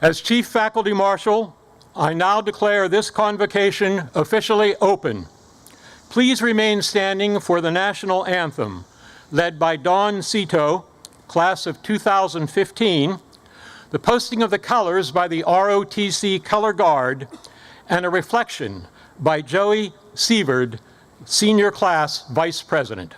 As Chief Faculty Marshal, I now declare this convocation officially open. Please remain standing for the national anthem, led by Dawn Cito, class of 2015, the posting of the colors by the ROTC Color Guard, and a reflection by Joey Sieverd, Senior Class Vice President.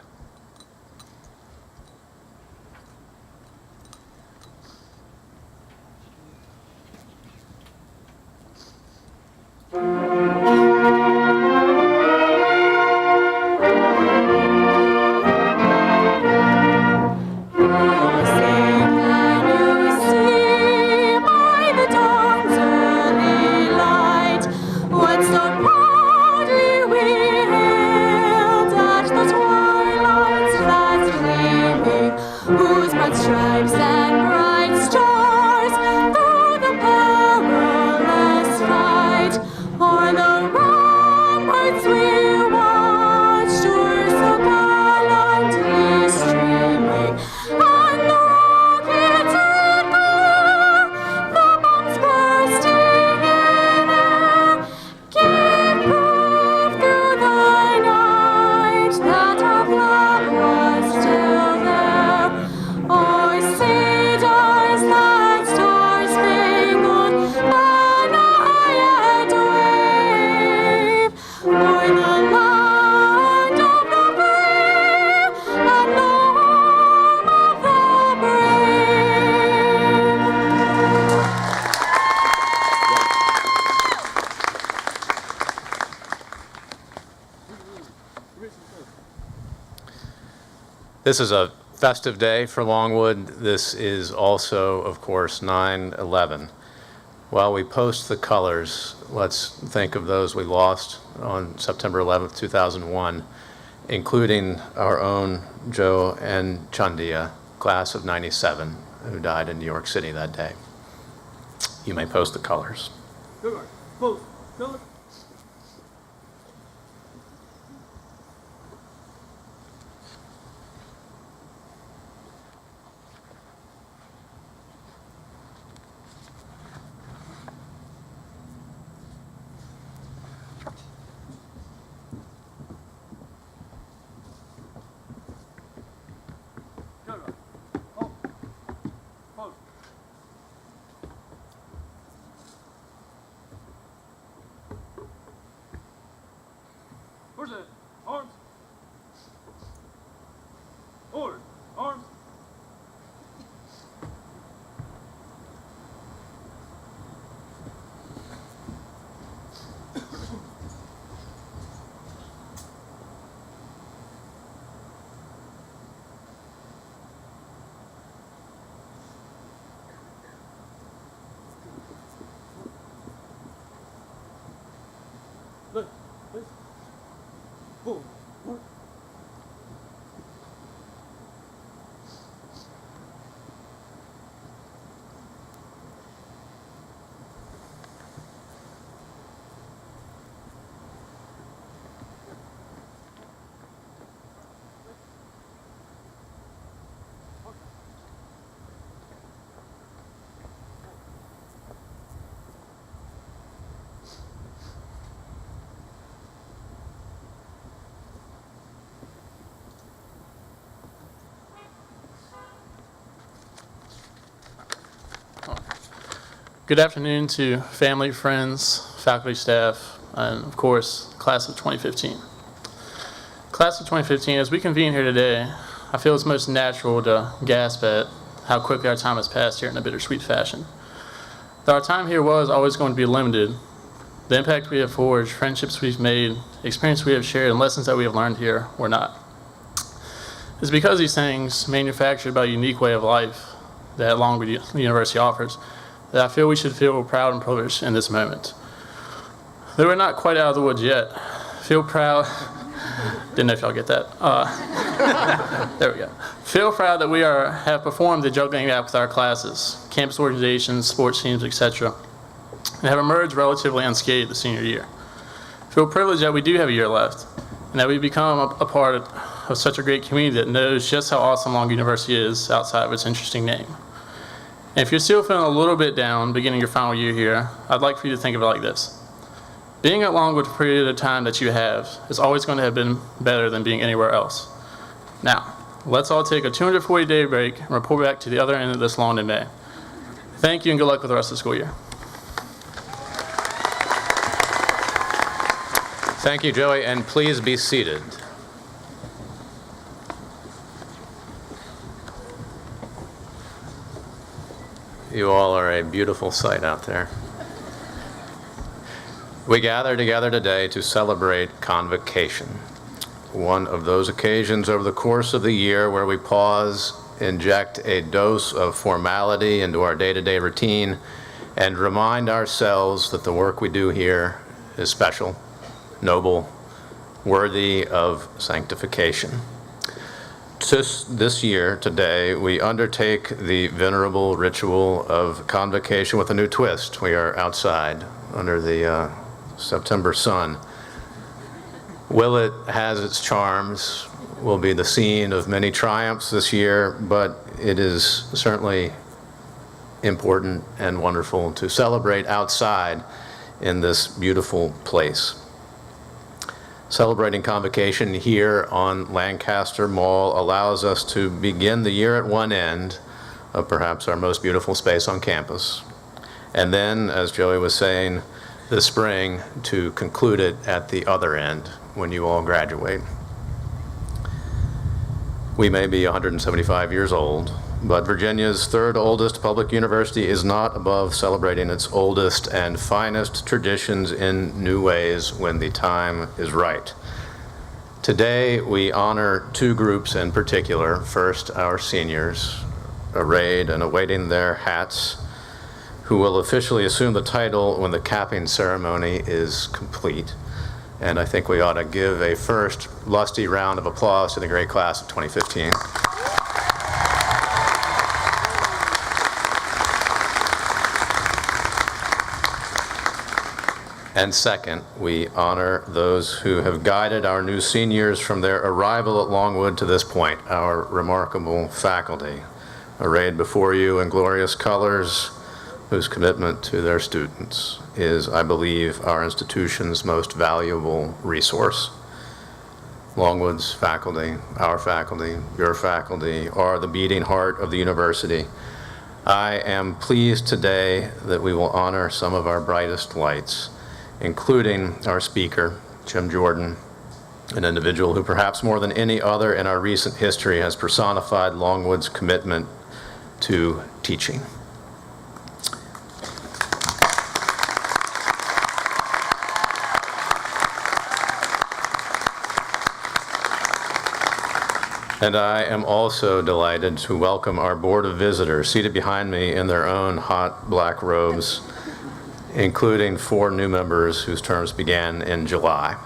This is a festive day for Longwood. This is also, of course, 9/11. While we post the colors, let's think of those we lost on September 11th, 2001, including our own Joe and Chandia, class of 97, who died in New York City that day. You may post the colors. Good. Post. Color. Where's that? Arms. Forward. Arms. Look. Look. Boom. Boom. Good afternoon to family, friends, faculty, staff, and of course, class of 2015. Class of 2015, as we convene here today, I feel it's most natural to gasp at how quickly our time has passed here in a bittersweet fashion. Though our time here was always going to be limited, the impact we have forged, friendships we've made, experience we have shared, and lessons that we have learned here were not. It's because these things, manufactured by a unique way of life that Longwood University offers, that I feel we should feel proud and privileged in this moment. Though we're not quite out of the woods yet, feel proud. Didn't know if y'all get that. There we go. Feel proud that we have performed the juggling act with our classes, campus organizations, sports teams, etc., and have emerged relatively unscathed the senior year. Feel privileged that we do have a year left, and that we've become a part of such a great community that knows just how awesome Longwood University is outside of its interesting name. And if you're still feeling a little bit down beginning your final year here, I'd like for you to think of it like this. Being at Longwood for a period of time that you have is always going to have been better than being anywhere else. Now, let's all take a 240-day break and report back to the other end of this lawn in May. Thank you and good luck with the rest of the school year. Thank you, Joey, and please be seated. You all are a beautiful sight out there. We gather together today to celebrate Convocation, one of those occasions over the course of the year where we pause, inject a dose of formality into our day-to-day routine, and remind ourselves that the work we do here is special, noble, worthy of sanctification. This year, today, we undertake the venerable ritual of Convocation with a new twist. We are outside under the September sun. Will it has its charms, will be the scene of many triumphs this year, but it is certainly important and wonderful to celebrate outside in this beautiful place. Celebrating Convocation here on Lancaster Mall allows us to begin the year at one end of perhaps our most beautiful space on campus, and then, as Joey was saying, this spring to conclude it at the other end when you all graduate. We may be 175 years old, but Virginia's third oldest public university is not above celebrating its oldest and finest traditions in new ways when the time is right. Today, we honor two groups in particular. First, our seniors, arrayed and awaiting their hats, who will officially assume the title when the capping ceremony is complete. And I think we ought to give a first lusty round of applause to the great class of 2015. And second, we honor those who have guided our new seniors from their arrival at Longwood to this point, our remarkable faculty, arrayed before you in glorious colors, whose commitment to their students is, I believe, our institution's most valuable resource. Longwood's faculty, our faculty, your faculty, are the beating heart of the university. I am pleased today that we will honor some of our brightest lights, including our speaker, Jim Jordan, an individual who perhaps more than any other in our recent history has personified Longwood's commitment to teaching. And I am also delighted to welcome our Board of Visitors seated behind me in their own hot black robes, including 4 new members whose terms began in July.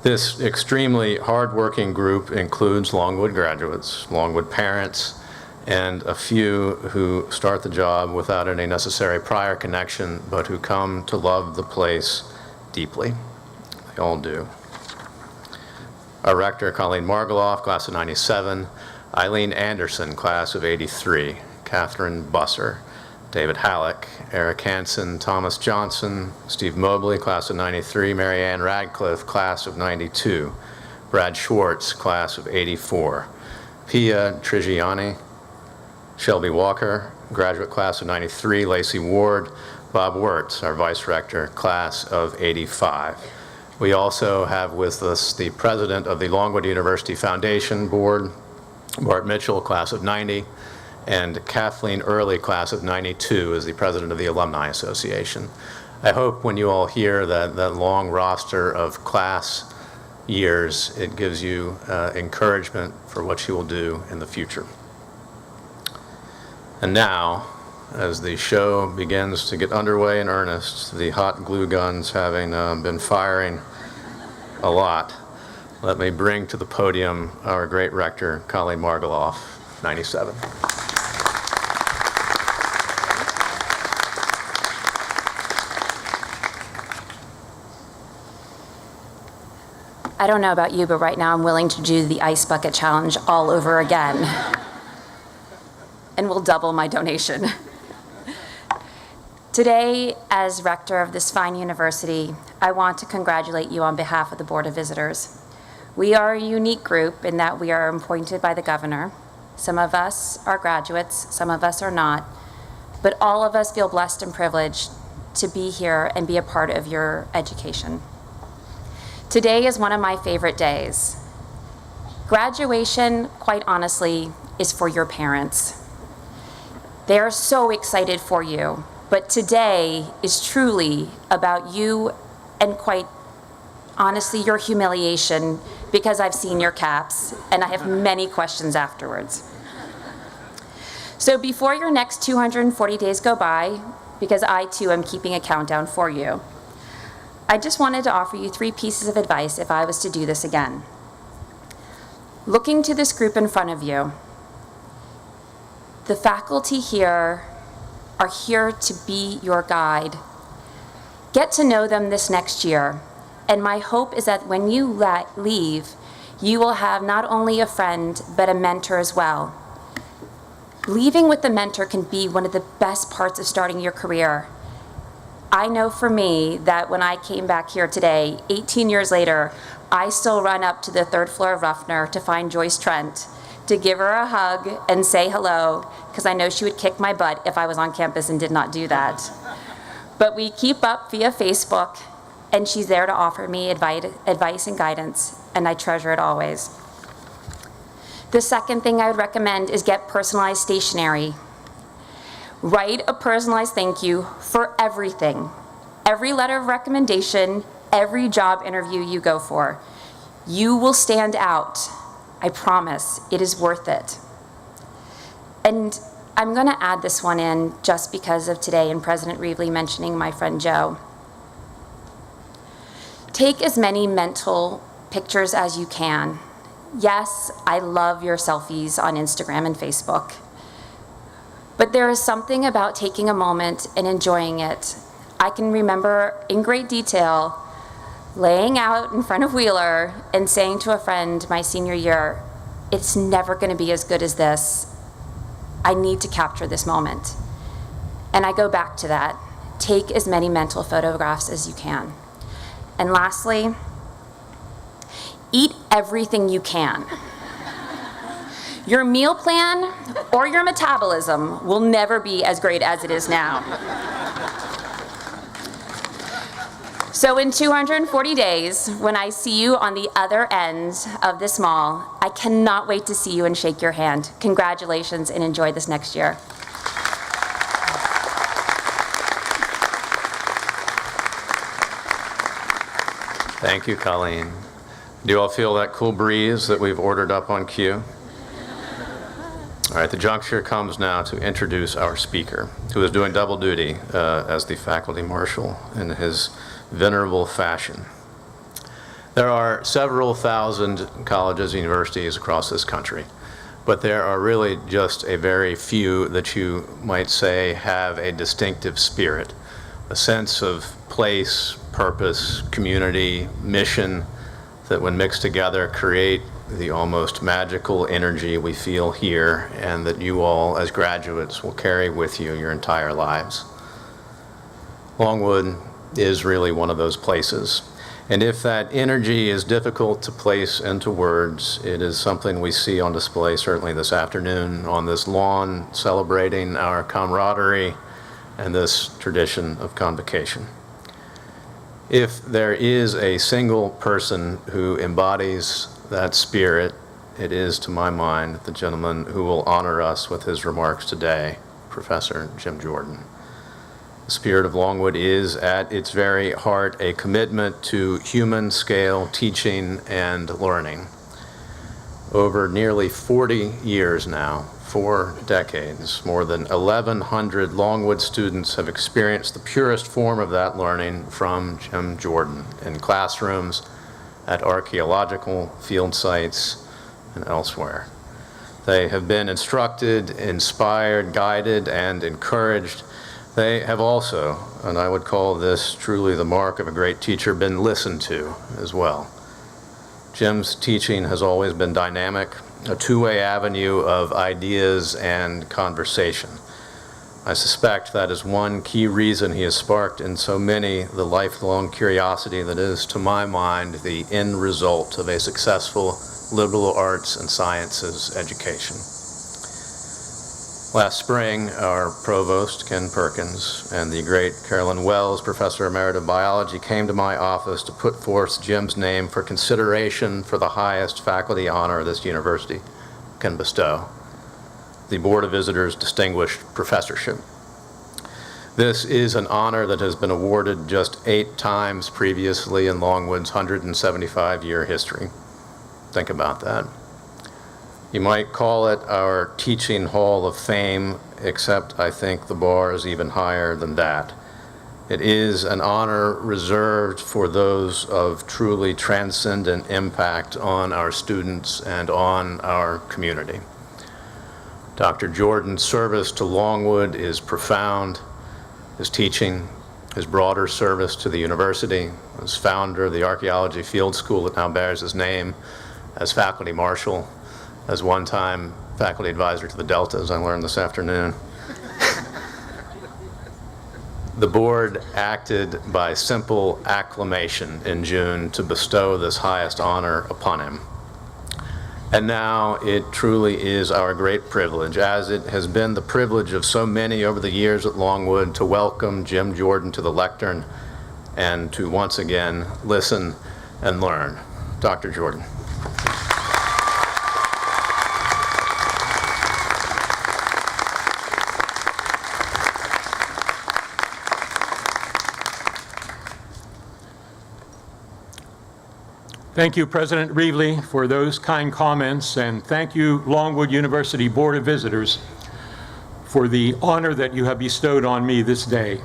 This extremely hardworking group includes Longwood graduates, Longwood parents, and a few who start the job without any necessary prior connection, but who come to love the place deeply. They all do. Our rector, Colleen Margoloff, class of 97, Eileen Anderson, class of 83, Catherine Busser, David Halleck, Eric Hansen, Thomas Johnson, Steve Mobley, class of 93, Mary Ann Radcliffe, class of 92, Brad Schwartz, class of 84, Pia Trigiani, Shelby Walker, graduate class of 93, Lacey Ward, Bob Wirtz, our vice rector, class of 85. We also have with us the president of the Longwood University Foundation Board, Bart Mitchell, class of 90, and Kathleen Early, class of 92, is the president of the Alumni Association. I hope when you all hear that long roster of class years, it gives you encouragement for what you will do in the future. And now, as the show begins to get underway in earnest, the hot glue guns having been firing a lot, let me bring to the podium our great rector, Colleen Margoloff, 97. I don't know about you, but right now I'm willing to do the ice bucket challenge all over again. And will double my donation. Today, as rector of this fine university, I want to congratulate you on behalf of the Board of Visitors. We are a unique group in that we are appointed by the governor. Some of us are graduates, some of us are not, but all of us feel blessed and privileged to be here and be a part of your education. Today is one of my favorite days. Graduation, quite honestly, is for your parents. They are so excited for you, but today is truly about you and quite honestly your humiliation, because I've seen your caps and I have many questions afterwards. So before your next 240 days go by, because I too am keeping a countdown for you, I just wanted to offer you 3 pieces of advice if I was to do this again. Looking to this group in front of you, the faculty here are here to be your guide. Get to know them this next year, and my hope is that when you leave, you will have not only a friend, but a mentor as well. Leaving with the mentor can be one of the best parts of starting your career. I know for me that when I came back here today, 18 years later, I still run up to the 3rd floor of Ruffner to find Joyce Trent, to give her a hug and say hello, because I know she would kick my butt if I was on campus and did not do that. But we keep up via Facebook, and she's there to offer me advice and guidance, and I treasure it always. The second thing I would recommend is get personalized stationery. Write a personalized thank you for everything. Every letter of recommendation, every job interview you go for. You will stand out. I promise. It is worth it. And I'm going to add this one in just because of today and President Reevely mentioning my friend Joe. Take as many mental pictures as you can. Yes, I love your selfies on Instagram and Facebook. But there is something about taking a moment and enjoying it. I can remember in great detail laying out in front of Wheeler and saying to a friend my senior year, it's never going to be as good as this. I need to capture this moment. And I go back to that. Take as many mental photographs as you can. And lastly, eat everything you can. Your meal plan or your metabolism will never be as great as it is now. So in 240 days, when I see you on the other end of this mall, I cannot wait to see you and shake your hand. Congratulations and enjoy this next year. Thank you, Colleen. Do you all feel that cool breeze that we've ordered up on cue? All right, the juncture comes now to introduce our speaker, who is doing double duty as the faculty marshal in his venerable fashion. There are several thousand colleges and universities across this country, but there are really just a very few that you might say have a distinctive spirit, a sense of place, purpose, community, mission, that when mixed together create the almost magical energy we feel here and that you all as graduates will carry with you your entire lives. Longwood is really one of those places. And if that energy is difficult to place into words, it is something we see on display certainly this afternoon on this lawn celebrating our camaraderie and this tradition of convocation. If there is a single person who embodies that spirit, it is, to my mind, the gentleman who will honor us with his remarks today, Professor Jim Jordan. The spirit of Longwood is, at its very heart, a commitment to human-scale teaching and learning. Over nearly 40 years now, 4 decades, more than 1,100 Longwood students have experienced the purest form of that learning from Jim Jordan in classrooms, at archaeological field sites, and elsewhere. They have been instructed, inspired, guided, and encouraged. They have also, and I would call this truly the mark of a great teacher, been listened to as well. Jim's teaching has always been dynamic, a two-way avenue of ideas and conversation. I suspect that is one key reason he has sparked in so many the lifelong curiosity that is, to my mind, the end result of a successful liberal arts and sciences education. Last spring, our provost, Ken Perkins, and the great Carolyn Wells, professor emerita of biology, came to my office to put forth Jim's name for consideration for the highest faculty honor this university can bestow, the Board of Visitors Distinguished Professorship. This is an honor that has been awarded just 8 times previously in Longwood's 175-year history. Think about that. You might call it our teaching hall of fame, except I think the bar is even higher than that. It is an honor reserved for those of truly transcendent impact on our students and on our community. Dr. Jordan's service to Longwood is profound. His teaching, his broader service to the university, as founder of the archaeology field school that now bears his name, as faculty marshal, as one-time faculty advisor to the Delta, as I learned this afternoon. The board acted by simple acclamation in June to bestow this highest honor upon him. And now it truly is our great privilege, as it has been the privilege of so many over the years at Longwood, to welcome Jim Jordan to the lectern and to once again listen and learn. Dr. Jordan. Thank you, President Reevely, for those kind comments, and thank you, Longwood University Board of Visitors, for the honor that you have bestowed on me this day.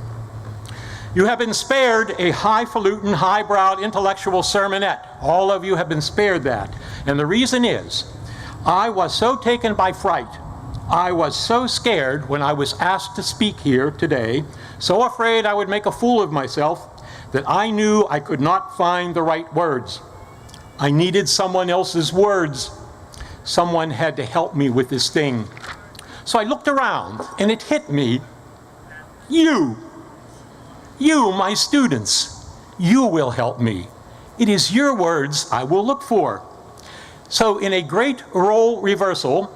You have been spared a highfalutin, highbrowed intellectual sermonette. All of you have been spared that. And the reason is, I was so taken by fright, I was so scared when I was asked to speak here today, so afraid I would make a fool of myself, that I knew I could not find the right words. I needed someone else's words. Someone had to help me with this thing. So I looked around and it hit me. You, my students, you will help me. It is your words I will look for. So in a great role reversal,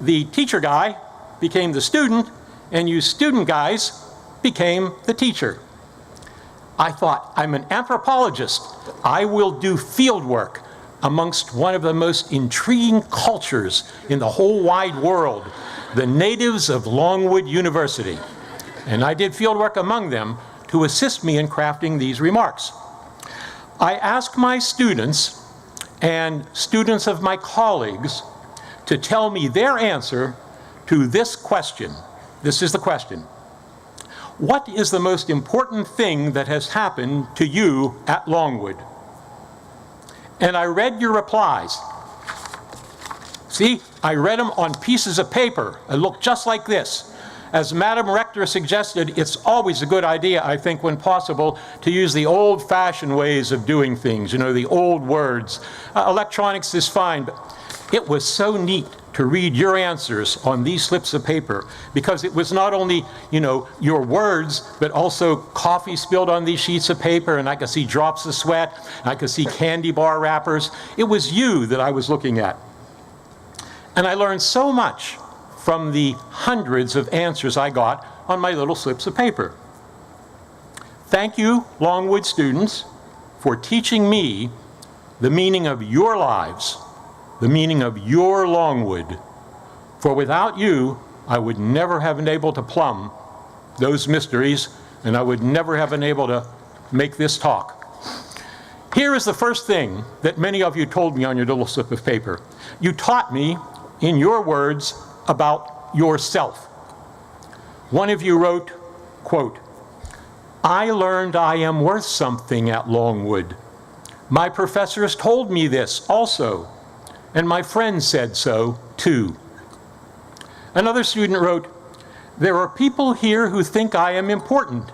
the teacher guy became the student, and you student guys became the teacher. I thought, I'm an anthropologist. I will do field work amongst one of the most intriguing cultures in the whole wide world, the natives of Longwood University. And I did field work among them to assist me in crafting these remarks. I asked my students and students of my colleagues to tell me their answer to this question. This is the question. What is the most important thing that has happened to you at Longwood? And I read your replies. See, I read them on pieces of paper. It looked just like this. As Madam Rector suggested, it's always a good idea, I think, when possible, to use the old-fashioned ways of doing things, you know, the old words. Electronics is fine, but it was so neat to read your answers on these slips of paper, because it was not only, you know, your words, but also coffee spilled on these sheets of paper, and I could see drops of sweat, and I could see candy bar wrappers. It was you that I was looking at. And I learned so much from the hundreds of answers I got on my little slips of paper. Thank you, Longwood students, for teaching me the meaning of your lives, the meaning of your Longwood. For without you, I would never have been able to plumb those mysteries, and I would never have been able to make this talk. Here is the first thing that many of you told me on your little slip of paper. You taught me, in your words, about yourself. One of you wrote, quote, I learned I am worth something at Longwood. My professors told me this also, and my friends said so too. Another student wrote, there are people here who think I am important,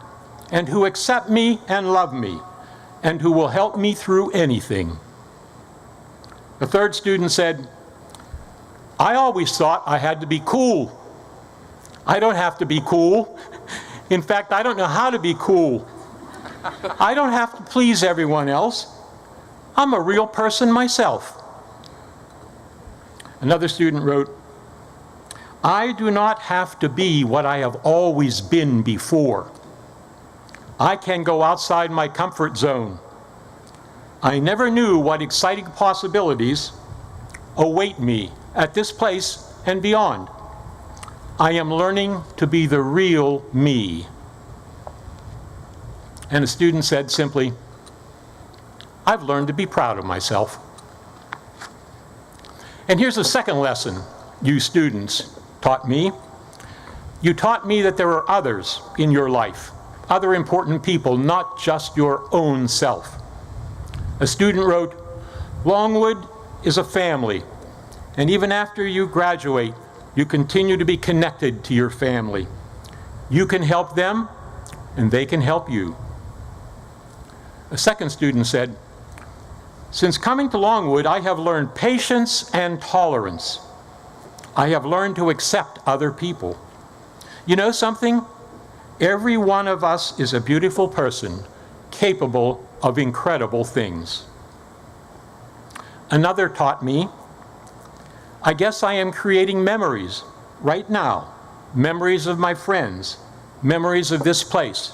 and who accept me and love me, and who will help me through anything. A third student said, I always thought I had to be cool. I don't have to be cool. In fact, I don't know how to be cool. I don't have to please everyone else. I'm a real person myself. Another student wrote, I do not have to be what I have always been before. I can go outside my comfort zone. I never knew what exciting possibilities await me at this place and beyond. I am learning to be the real me. And a student said simply, I've learned to be proud of myself. And here's a second lesson you students taught me. You taught me that there are others in your life, other important people, not just your own self. A student wrote, Longwood is a family, and even after you graduate, you continue to be connected to your family. You can help them, and they can help you. A second student said, since coming to Longwood, I have learned patience and tolerance. I have learned to accept other people. You know something? Every one of us is a beautiful person, capable of incredible things. Another taught me, I guess I am creating memories right now, memories of my friends, memories of this place.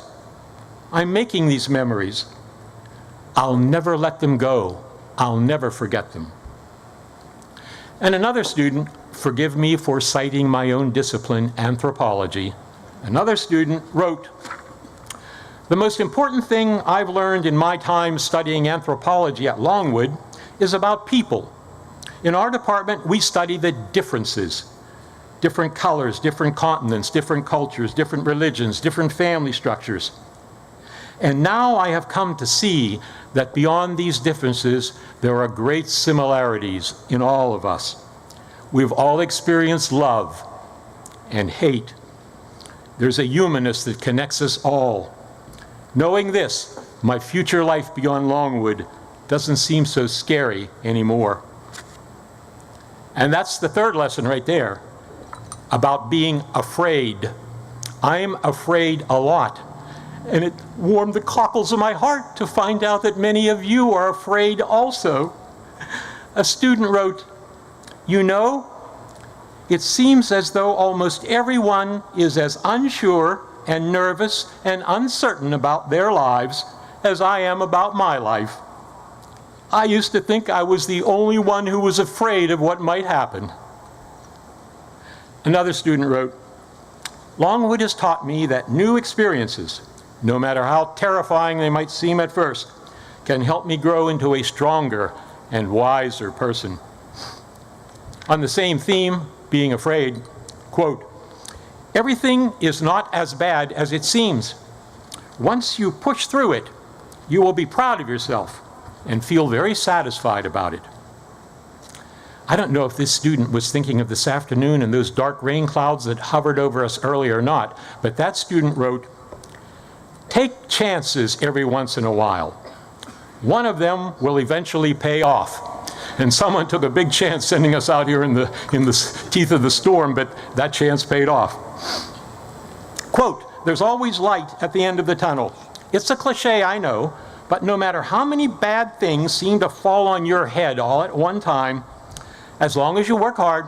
I'm making these memories. I'll never let them go. I'll never forget them. And another student, forgive me for citing my own discipline, anthropology, another student wrote, the most important thing I've learned in my time studying anthropology at Longwood is about people. In our department, we study the differences, different colors, different continents, different cultures, different religions, different family structures. And now I have come to see that beyond these differences, there are great similarities in all of us. We've all experienced love and hate. There's a humanness that connects us all. Knowing this, my future life beyond Longwood doesn't seem so scary anymore. And that's the third lesson right there, about being afraid. I'm afraid a lot. And it warmed the cockles of my heart to find out that many of you are afraid also. A student wrote, you know, it seems as though almost everyone is as unsure and nervous and uncertain about their lives as I am about my life. I used to think I was the only one who was afraid of what might happen. Another student wrote, Longwood has taught me that new experiences, no matter how terrifying they might seem at first, can help me grow into a stronger and wiser person. On the same theme, being afraid, quote, everything is not as bad as it seems. Once you push through it, you will be proud of yourself and feel very satisfied about it. I don't know if this student was thinking of this afternoon and those dark rain clouds that hovered over us earlier or not, but that student wrote, take chances every once in a while. One of them will eventually pay off. And someone took a big chance sending us out here in the teeth of the storm, but that chance paid off. Quote, there's always light at the end of the tunnel. It's a cliche, I know, but no matter how many bad things seem to fall on your head all at one time, as long as you work hard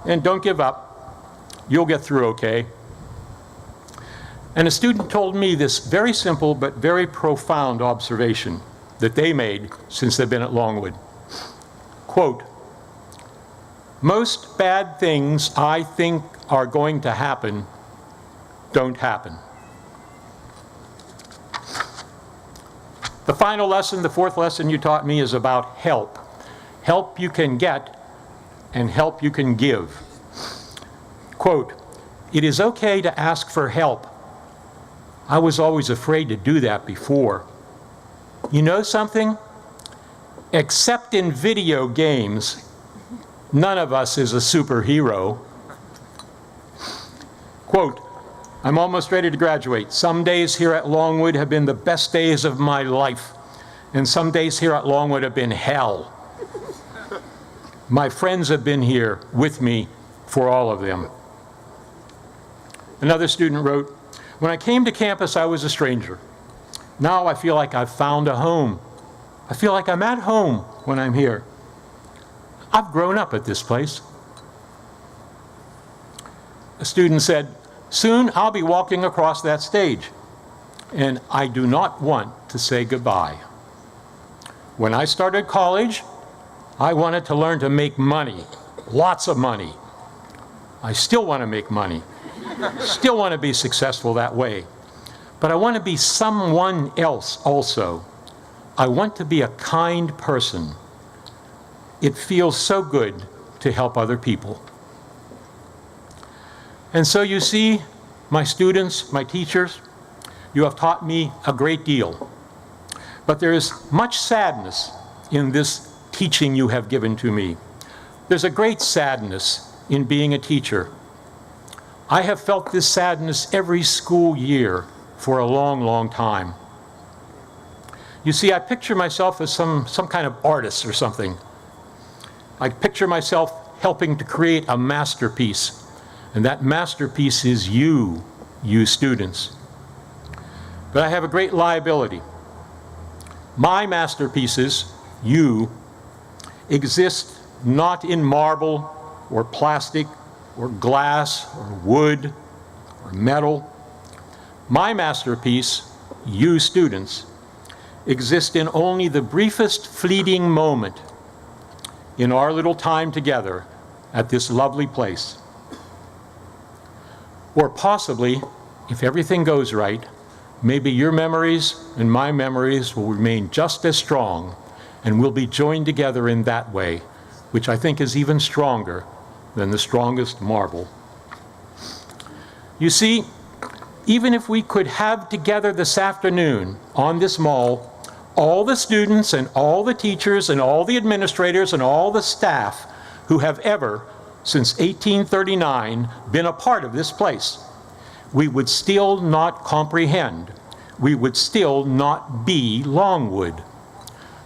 and don't give up, you'll get through okay. And a student told me this very simple but very profound observation that they made since they've been at Longwood. Quote, most bad things I think are going to happen don't happen. The final lesson, the fourth lesson you taught me, is about help. Help you can get and help you can give. Quote, it is okay to ask for help. I was always afraid to do that before. You know something? Except in video games, none of us is a superhero. Quote, I'm almost ready to graduate. Some days here at Longwood have been the best days of my life, and some days here at Longwood have been hell. My friends have been here with me for all of them. Another student wrote, "When I came to campus, I was a stranger. Now I feel like I've found a home. I feel like I'm at home when I'm here. I've grown up at this place." A student said, "Soon I'll be walking across that stage, and I do not want to say goodbye. When I started college, I wanted to learn to make money, lots of money. I still want to make money, still want to be successful that way. But I want to be someone else also. I want to be a kind person. It feels so good to help other people." And so you see, my students, my teachers, you have taught me a great deal. But there is much sadness in this teaching you have given to me. There's a great sadness in being a teacher. I have felt this sadness every school year for a long, long time. You see, I picture myself as some kind of artist or something. I picture myself helping to create a masterpiece, and that masterpiece is you students. But I have a great liability. My masterpieces, you, exist not in marble or plastic or glass or wood or metal. My masterpiece, you students, exist in only the briefest fleeting moment in our little time together at this lovely place. Or possibly, if everything goes right, maybe your memories and my memories will remain just as strong, and we'll be joined together in that way, which I think is even stronger than the strongest marble. You see, even if we could have together this afternoon on this mall all the students and all the teachers and all the administrators and all the staff who have ever, since 1839, been a part of this place, we would still not comprehend. We would still not be Longwood.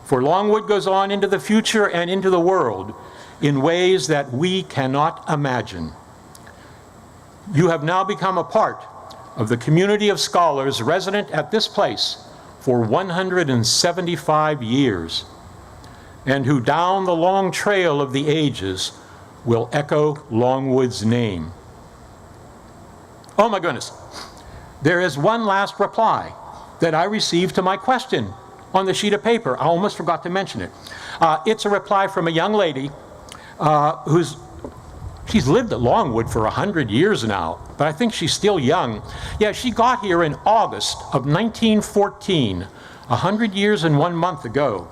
For Longwood goes on into the future and into the world in ways that we cannot imagine. You have now become a part of the community of scholars resident at this place for 175 years, and who down the long trail of the ages will echo Longwood's name. Oh my goodness, there is one last reply that I received to my question on the sheet of paper. I almost forgot to mention it. It's a reply from a young lady she's lived at Longwood for 100 years now, but I think she's still young. Yeah, she got here in August of 1914, 100 years and 1 month ago.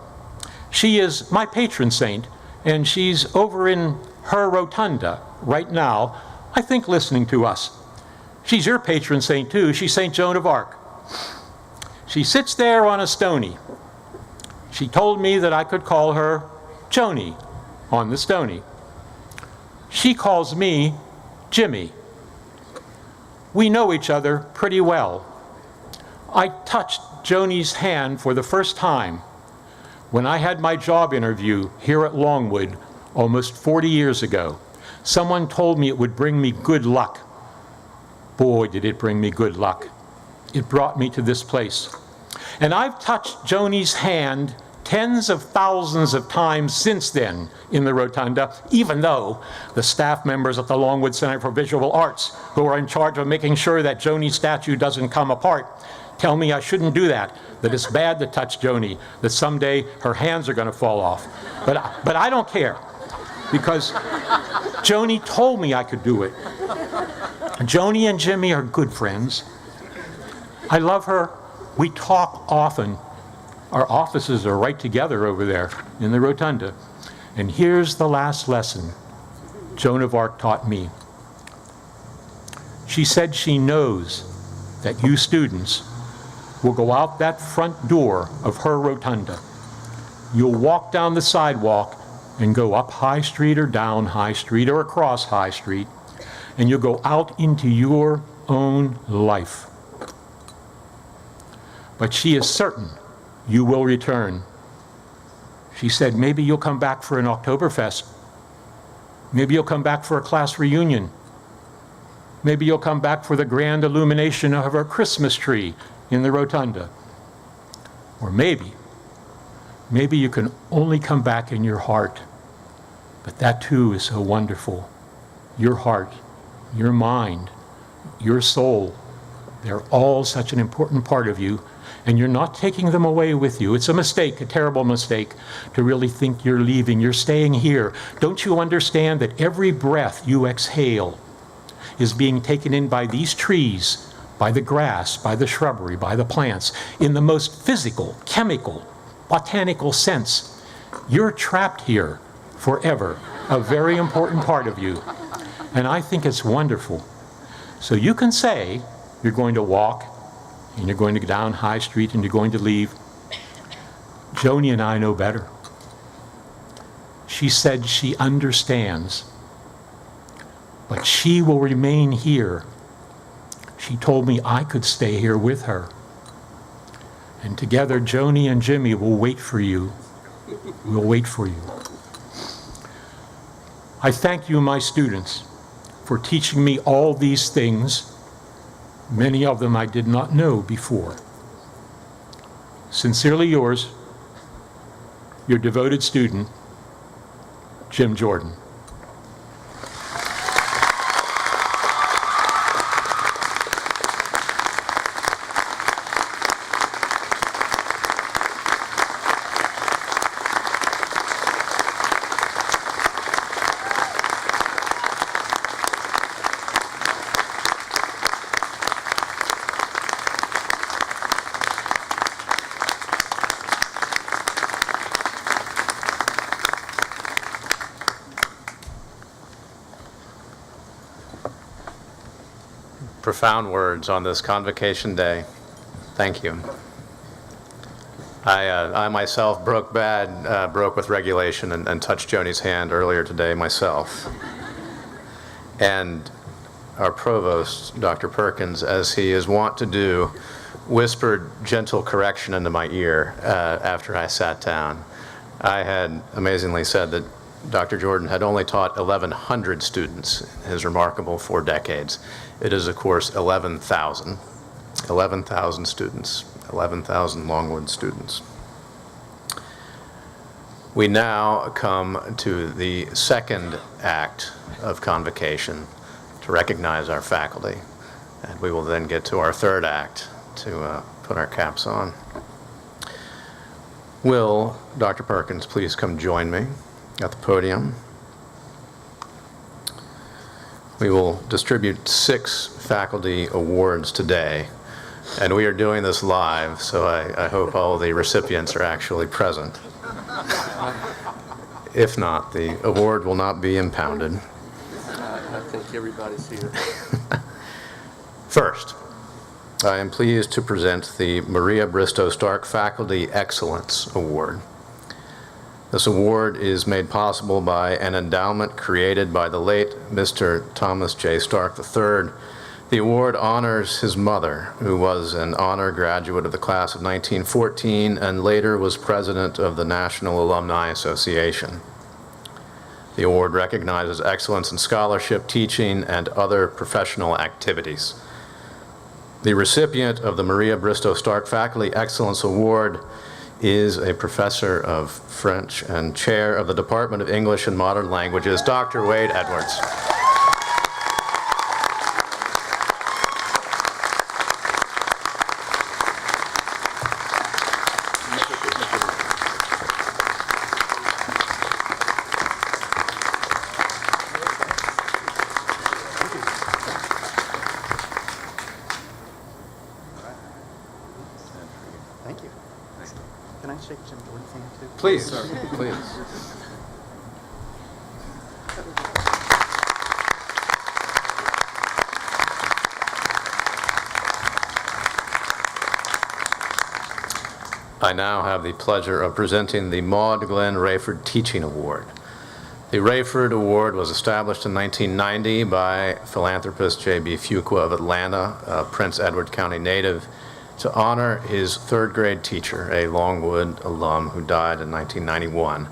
She is my patron saint, and she's over in her rotunda right now, I think listening to us. She's your patron saint too. She's St. Joan of Arc. She sits there on a stony. She told me that I could call her Joni on the stony. She calls me Jimmy. We know each other pretty well. I touched Joni's hand for the first time when I had my job interview here at Longwood almost 40 years ago. Someone told me it would bring me good luck. Boy, did it bring me good luck. It brought me to this place. And I've touched Joni's hand tens of thousands of times since then in the rotunda, even though the staff members at the Longwood Center for Visual Arts, who are in charge of making sure that Joni's statue doesn't come apart, tell me I shouldn't do that it's bad to touch Joni, that someday her hands are going to fall off. But I don't care, because Joni told me I could do it. Joni and Jimmy are good friends. I love her. We talk often. Our offices are right together over there in the rotunda. And here's the last lesson Joan of Arc taught me. She said she knows that you students will go out that front door of her rotunda. You'll walk down the sidewalk and go up High Street or down High Street or across High Street, and you'll go out into your own life. But she is certain you will return. She said, maybe you'll come back for an Oktoberfest. Maybe you'll come back for a class reunion. Maybe you'll come back for the grand illumination of our Christmas tree in the rotunda. Or maybe you can only come back in your heart. But that too is so wonderful. Your heart, your mind, your soul, they're all such an important part of you, and you're not taking them away with you. It's a mistake, a terrible mistake, to really think you're leaving. You're staying here. Don't you understand that every breath you exhale is being taken in by these trees, by the grass, by the shrubbery, by the plants, in the most physical, chemical, botanical sense? You're trapped here forever, a very important part of you. And I think it's wonderful. So you can say you're going to walk, and you're going to go down High Street, and you're going to leave. Joni and I know better. She said she understands, but she will remain here. She told me I could stay here with her. And together, Joni and Jimmy will wait for you. We'll wait for you. I thank you, my students, for teaching me all these things. Many of them I did not know before. Sincerely yours, your devoted student, Jim Jordan. Profound words on this Convocation Day. Thank you. I myself broke with regulation and touched Joni's hand earlier today myself. And our provost, Dr. Perkins, as he is wont to do, whispered gentle correction into my ear after I sat down. I had amazingly said that Dr. Jordan had only taught 1,100 students in his remarkable 4 decades. It is, of course, 11,000. 11,000 students, 11,000 Longwood students. We now come to the second act of Convocation to recognize our faculty. And we will then get to our third act to put our caps on. Will Dr. Perkins please come join me at the podium? We will distribute 6 faculty awards today, and we are doing this live, so I hope all the recipients are actually present. If not, the award will not be impounded. I think everybody's here. First, I am pleased to present the Maria Bristow Stark Faculty Excellence Award. This award is made possible by an endowment created by the late Mr. Thomas J. Stark III. The award honors his mother, who was an honor graduate of the class of 1914 and later was president of the National Alumni Association. The award recognizes excellence in scholarship, teaching, and other professional activities. The recipient of the Maria Bristow Stark Faculty Excellence Award is a professor of French and chair of the Department of English and Modern Languages, Dr. Wade Edwards. Thank you. Can I shake Jim Jordan's hand too? Please, please. I now have the pleasure of presenting the Maud Glenn Rayford Teaching Award. The Rayford Award was established in 1990 by philanthropist J.B. Fuqua of Atlanta, a Prince Edward County native, to honor his 3rd grade teacher, a Longwood alum who died in 1991.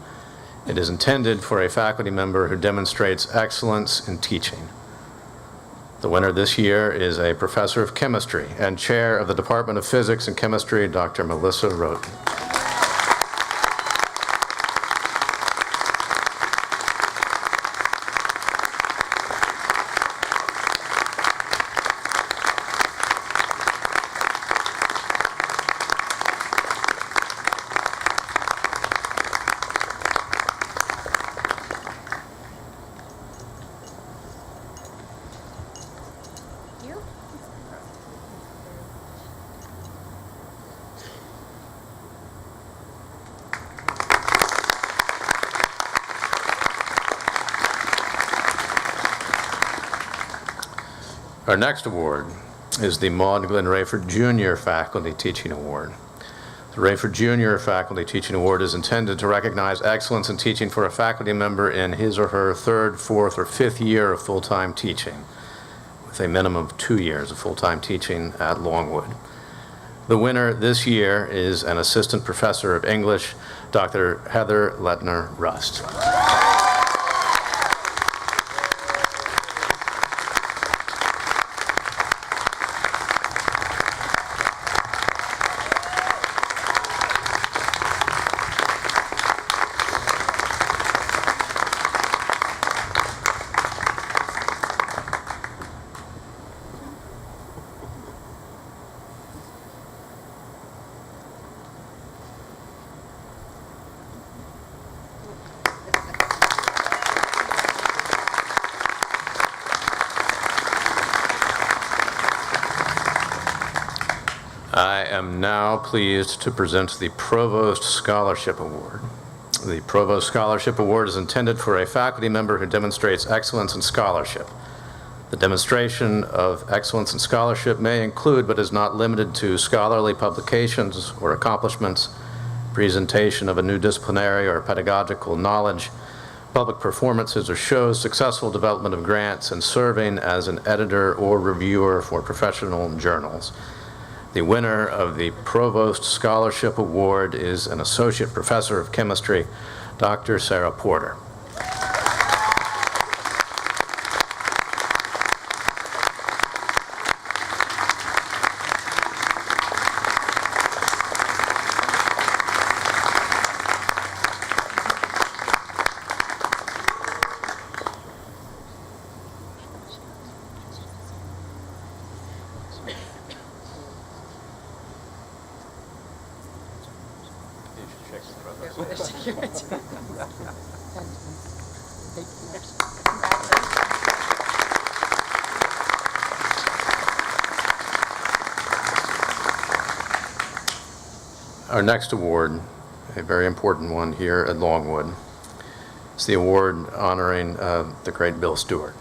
It is intended for a faculty member who demonstrates excellence in teaching. The winner this year is a professor of chemistry and chair of the Department of Physics and Chemistry, Dr. Melissa Roten. Our next award is the Maud Glenn Rayford Jr. Faculty Teaching Award. The Rayford Jr. Faculty Teaching Award is intended to recognize excellence in teaching for a faculty member in his or her third, fourth, or fifth year of full-time teaching, with a minimum of 2 years of full-time teaching at Longwood. The winner this year is an assistant professor of English, Dr. Heather Lettner Rust. I am now pleased to present the Provost Scholarship Award. The Provost Scholarship Award is intended for a faculty member who demonstrates excellence in scholarship. The demonstration of excellence in scholarship may include, but is not limited to, scholarly publications or accomplishments, presentation of a new disciplinary or pedagogical knowledge, public performances or shows, successful development of grants, and serving as an editor or reviewer for professional journals. The winner of the Provost Scholarship Award is an Associate Professor of Chemistry, Dr. Sarah Porter. Our next award, a very important one here at Longwood, is the award honoring the great Bill Stewart.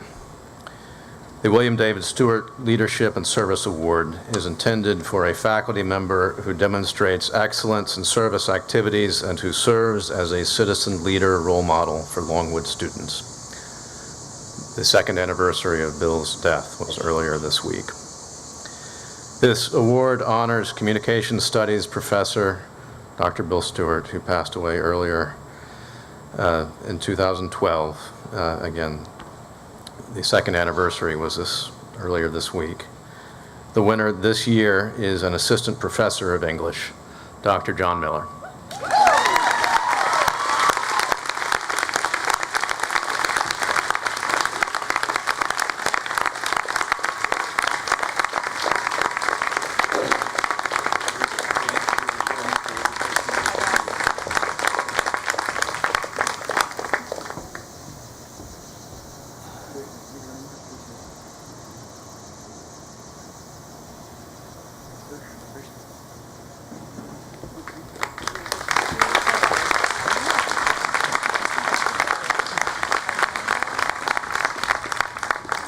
The William David Stewart Leadership and Service Award is intended for a faculty member who demonstrates excellence in service activities and who serves as a citizen leader role model for Longwood students. The second anniversary of Bill's death was earlier this week. This award honors communication studies professor Dr. Bill Stewart, who passed away earlier in 2012. Again, the second anniversary was earlier this week. The winner this year is an assistant professor of English, Dr. John Miller.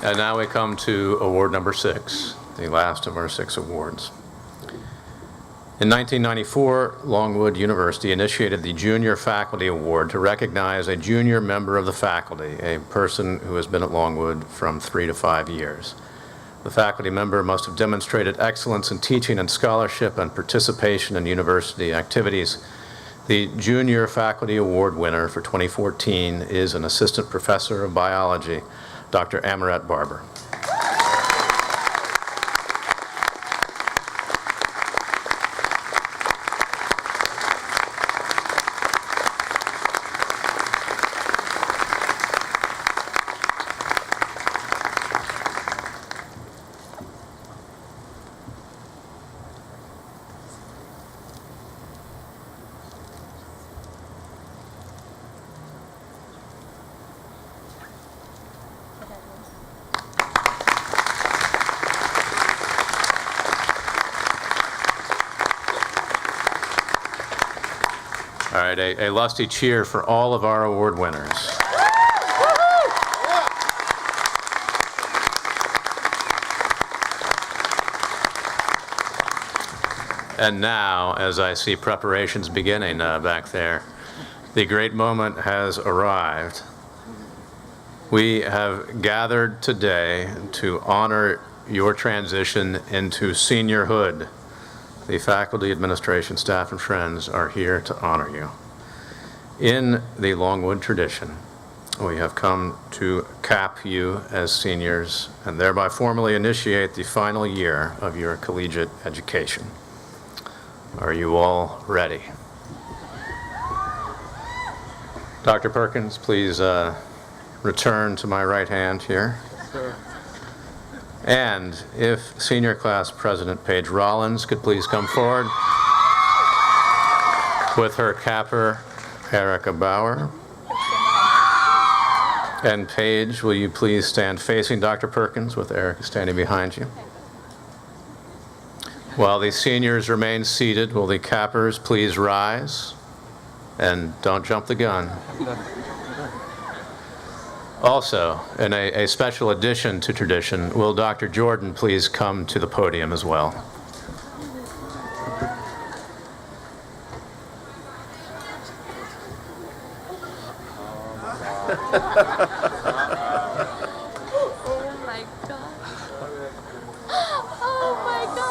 And now we come to award number 6, the last of our 6 awards. In 1994, Longwood University initiated the Junior Faculty Award to recognize a junior member of the faculty, a person who has been at Longwood from 3 to 5 years. The faculty member must have demonstrated excellence in teaching and scholarship and participation in university activities. The Junior Faculty Award winner for 2014 is an Assistant Professor of Biology, Dr. Amaret Barber. All right, a lusty cheer for all of our award winners. And now, as I see preparations beginning back there, the great moment has arrived. We have gathered today to honor your transition into seniorhood. The faculty, administration, staff, and friends are here to honor you. In the Longwood tradition, we have come to cap you as seniors and thereby formally initiate the final year of your collegiate education. Are you all ready? Dr. Perkins, please return to my right hand here. Sir. And if Senior Class President Paige Rollins could please come forward with her capper, Erica Bauer. And Paige, will you please stand facing Dr. Perkins with Erica standing behind you? While the seniors remain seated, will the cappers please rise? And don't jump the gun. Also, in a special addition to tradition, will Dr. Jordan please come to the podium as well? Oh my God. Oh my God.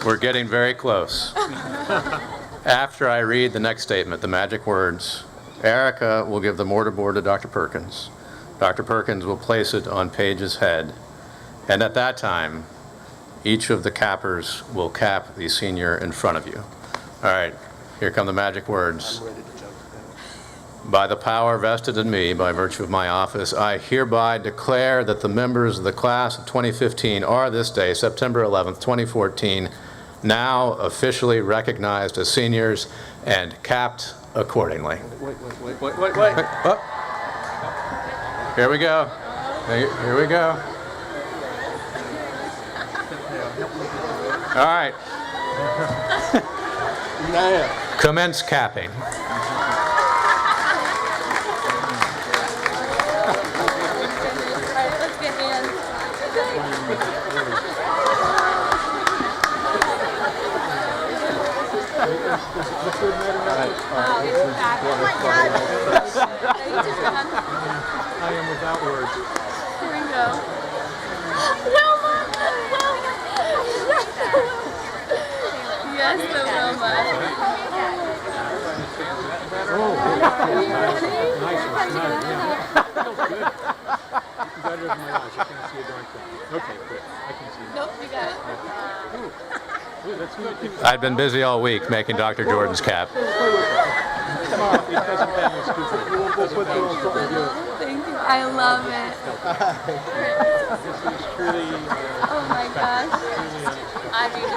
We're getting very close. After I read the next statement, the magic words, Erica will give the mortarboard to Dr. Perkins. Dr. Perkins will place it on Paige's head. And at that time, each of the cappers will cap the senior in front of you. All right, here come the magic words. By the power vested in me by virtue of my office, I hereby declare that the members of the class of 2015 are this day, September 11th, 2014, now officially recognized as seniors and capped accordingly. Wait. Oh. Here we go. Here we go. All right. Commence capping. Alright, let's get hands. Wow, it's back. Oh my God. I am without words. Here we go. Wilma! Yes, the Wilma. Nice. Better than my eyes. I can't see a darn thing. Okay, good. I can see. Nope, you got it. Ooh, that's good. I've been busy all week making Dr. Jordan's cap. It doesn't damage stupid. Thank you. I love it. This is truly, Oh my gosh. I mean,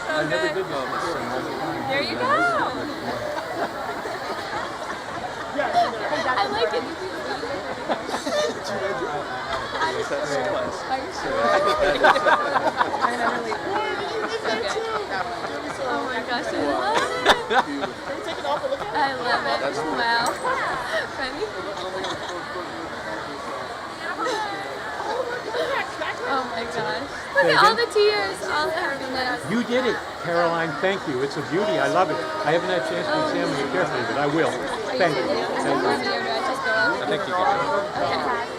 so good. There you go. I like it. Are you sure? I never leave. Okay. Oh my gosh, I love it. I love it. Wow. Ready? Oh my gosh. Look at all the tears, all the happiness. You did it, Caroline. Thank you. It's a beauty. I love it. I haven't had a chance to examine it carefully, but I will. Thank you. Or do I just go up? I think you can go. Okay.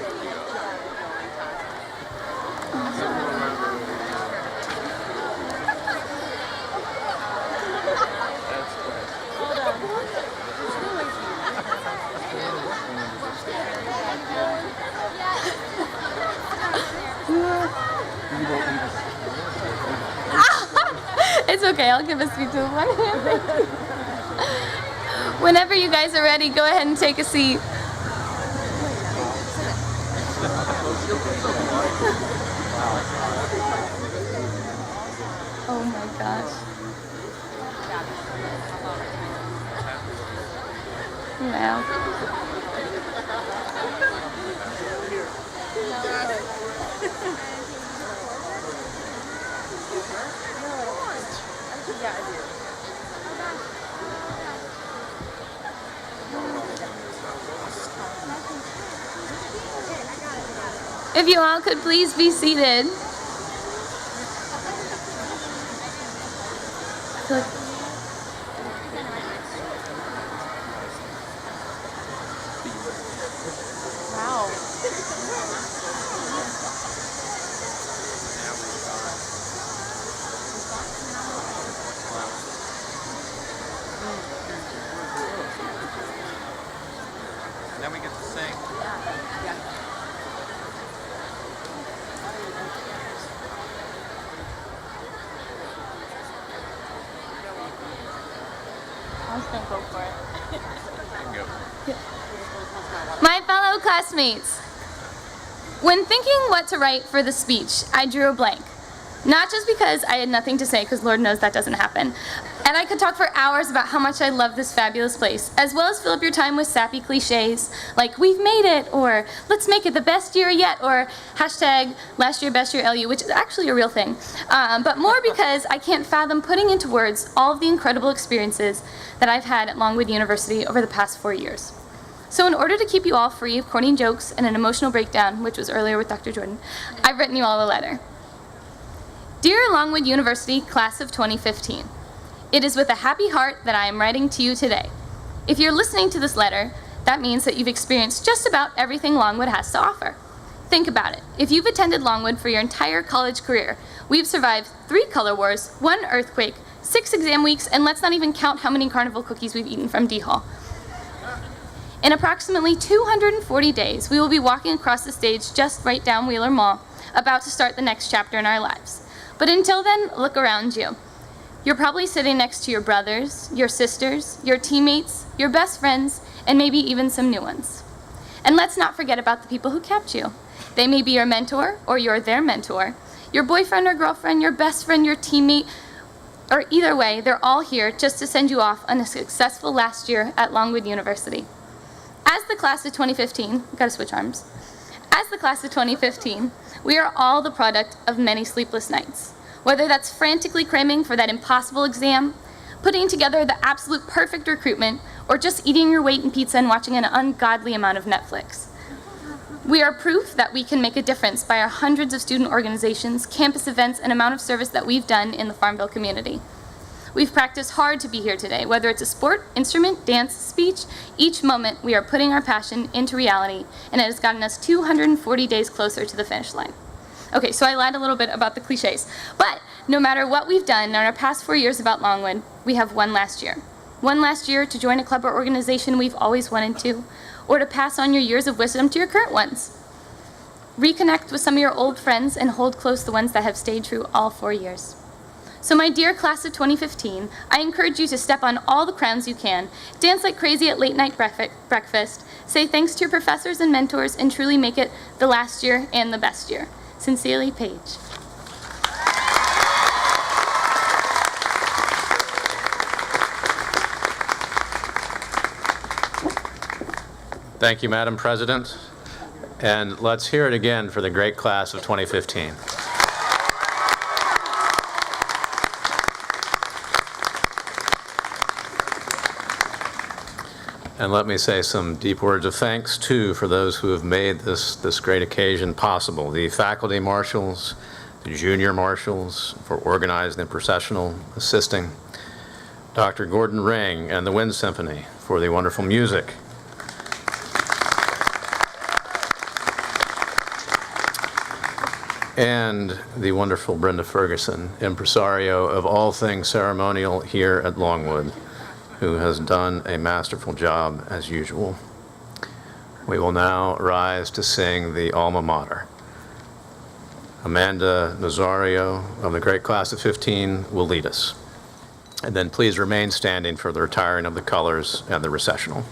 It's okay, I'll give a speech with one hand. Whenever you guys are ready, go ahead and take a seat. Oh my gosh. Wow. If you all could please be seated. Then we get to sing. I was gonna go for it. Go. My fellow classmates, when thinking what to write for the speech, I drew a blank. Not just because I had nothing to say, because Lord knows that doesn't happen. And I could talk for hours about how much I love this fabulous place, as well as fill up your time with sappy cliches like "we've made it," or "let's make it the best year yet," or hashtag "last year best year LU," which is actually a real thing. But more because I can't fathom putting into words all of the incredible experiences that I've had at Longwood University over the past 4 years. So in order to keep you all free of corny jokes and an emotional breakdown, which was earlier with Dr. Jordan, I've written you all a letter. Dear Longwood University, Class of 2015, it is with a happy heart that I am writing to you today. If you're listening to this letter, that means that you've experienced just about everything Longwood has to offer. Think about it. If you've attended Longwood for your entire college career, we've survived 3 color wars, 1 earthquake, 6 exam weeks, and let's not even count how many carnival cookies we've eaten from D Hall. In approximately 240 days, we will be walking across the stage just right down Wheeler Mall, about to start the next chapter in our lives. But until then, look around you. You're probably sitting next to your brothers, your sisters, your teammates, your best friends, and maybe even some new ones. And let's not forget about the people who kept you. They may be your mentor, or you're their mentor, your boyfriend or girlfriend, your best friend, your teammate, or either way, they're all here just to send you off on a successful last year at Longwood University. As the class of 2015, gotta switch arms. As the class of 2015, we are all the product of many sleepless nights. Whether that's frantically cramming for that impossible exam, putting together the absolute perfect recruitment, or just eating your weight in pizza and watching an ungodly amount of Netflix. We are proof that we can make a difference by our hundreds of student organizations, campus events, and amount of service that we've done in the Farmville community. We've practiced hard to be here today, whether it's a sport, instrument, dance, speech. Each moment, we are putting our passion into reality, and it has gotten us 240 days closer to the finish line. Okay, so I lied a little bit about the cliches, but no matter what we've done in our past 4 years about Longwood, we have one last year. One last year to join a club or organization we've always wanted to, or to pass on your years of wisdom to your current ones. Reconnect with some of your old friends and hold close the ones that have stayed true all 4 years. So my dear class of 2015, I encourage you to step on all the crowns you can, dance like crazy at late night breakfast, say thanks to your professors and mentors, and truly make it the last year and the best year. Sincerely, Paige. Thank you, Madam President. And let's hear it again for the great class of 2015. And let me say some deep words of thanks, too, for those who have made this great occasion possible. The faculty marshals, the junior marshals for organizing and processional assisting, Dr. Gordon Ring and the Wind Symphony for the wonderful music, and the wonderful Brenda Ferguson, impresario of all things ceremonial here at Longwood, who has done a masterful job as usual. We will now rise to sing the Alma Mater. Amanda Nazario of the great class of 15 will lead us. And then please remain standing for the retiring of the colors and the recessional.